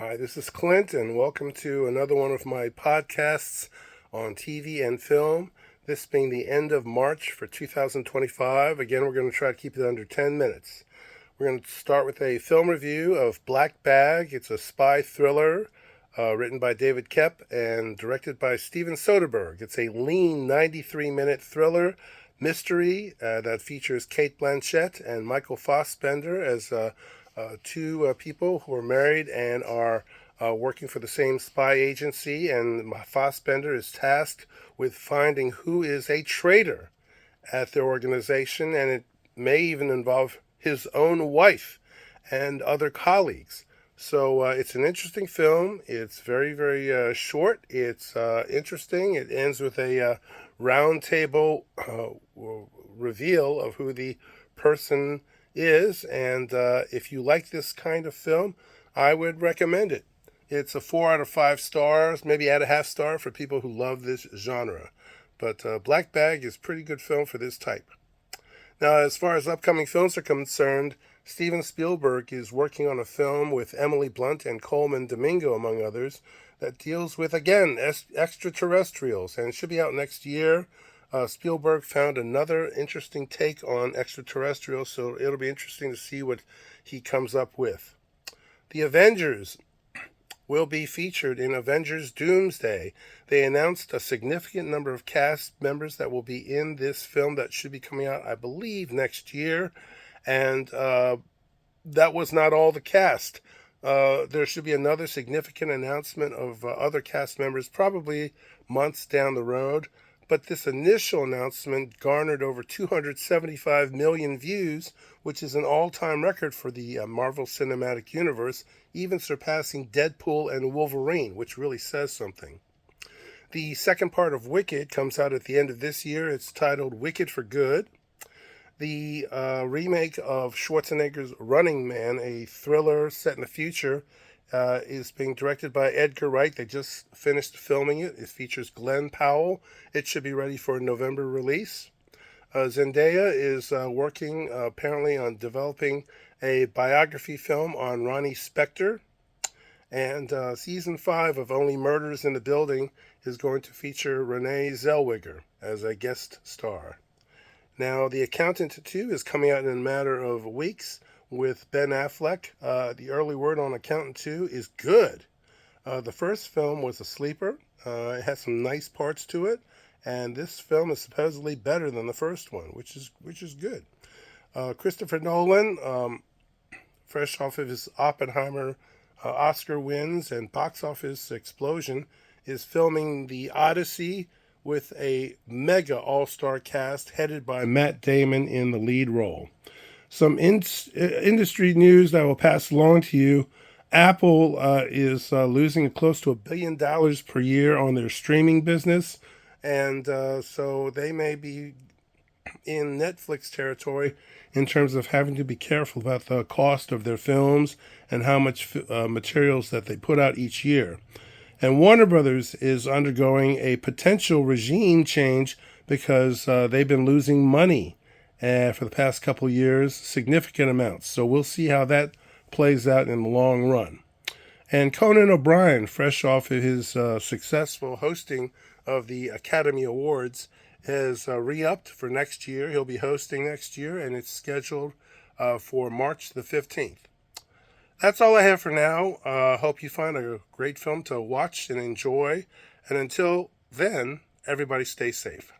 Hi, this is Clint, and welcome to another one of my podcasts on TV and film. This being the end of March for 2025. Again, we're going to try to keep it under 10 minutes. We're going to start with a film review of Black Bag. It's a spy thriller written by David Koepp and directed by Steven Soderbergh. It's a lean 93-minute thriller mystery that features Cate Blanchett and Michael Fassbender as two people who are married and are working for the same spy agency, and Fassbender is tasked with finding who is a traitor at their organization, and it may even involve his own wife and other colleagues. So it's an interesting film. It's very, very short. It's interesting. It ends with a round table reveal of who the person is. And if you like this kind of film, I would recommend it. It's a 4 out of 5 stars, maybe add a half star for people who love this genre. But Black Bag is a pretty good film for this type. Now, as far as upcoming films are concerned, Steven Spielberg is working on a film with Emily Blunt and Coleman Domingo, among others, that deals with, again, extraterrestrials, and should be out next year. Spielberg found another interesting take on extraterrestrials, so it'll be interesting to see what he comes up with. The Avengers will be featured in Avengers Doomsday. They announced a significant number of cast members that will be in this film that should be coming out, I believe, next year. And that was not all the cast. There should be another significant announcement of other cast members, probably months down the road. But this initial announcement garnered over 275 million views, which is an all-time record for the Marvel Cinematic Universe, even surpassing Deadpool and Wolverine, which really says something. The second part of Wicked comes out at the end of this year. It's titled Wicked for Good. The remake of Schwarzenegger's Running Man, a thriller set in the future, is being directed by Edgar Wright. They just finished filming it. It features Glenn Powell. It should be ready for a November release. Zendaya is working apparently on developing a biography film on Ronnie Spector. And season 5 of Only Murders in the Building is going to feature Renee Zellweger as a guest star. Now, The Accountant 2 is coming out in a matter of weeks with Ben Affleck. The early word on Accountant 2 is good. The first film was a sleeper. It has some nice parts to it, and this film is supposedly better than the first one, which is good. Christopher Nolan, fresh off of his Oppenheimer Oscar wins and box office explosion, is filming The Odyssey with a mega all-star cast headed by Matt Damon in the lead role. Some industry news that I will pass along to you. Apple is losing close to $1 billion per year on their streaming business, and so they may be in Netflix territory in terms of having to be careful about the cost of their films and how much materials that they put out each year. And Warner Brothers is undergoing a potential regime change because they've been losing money for the past couple of years, significant amounts. So we'll see how that plays out in the long run. And Conan O'Brien, fresh off of his successful hosting of the Academy Awards, has re-upped for next year. He'll be hosting next year, and it's scheduled for March the 15th. That's all I have for now. Hope you find a great film to watch and enjoy. And until then, everybody stay safe.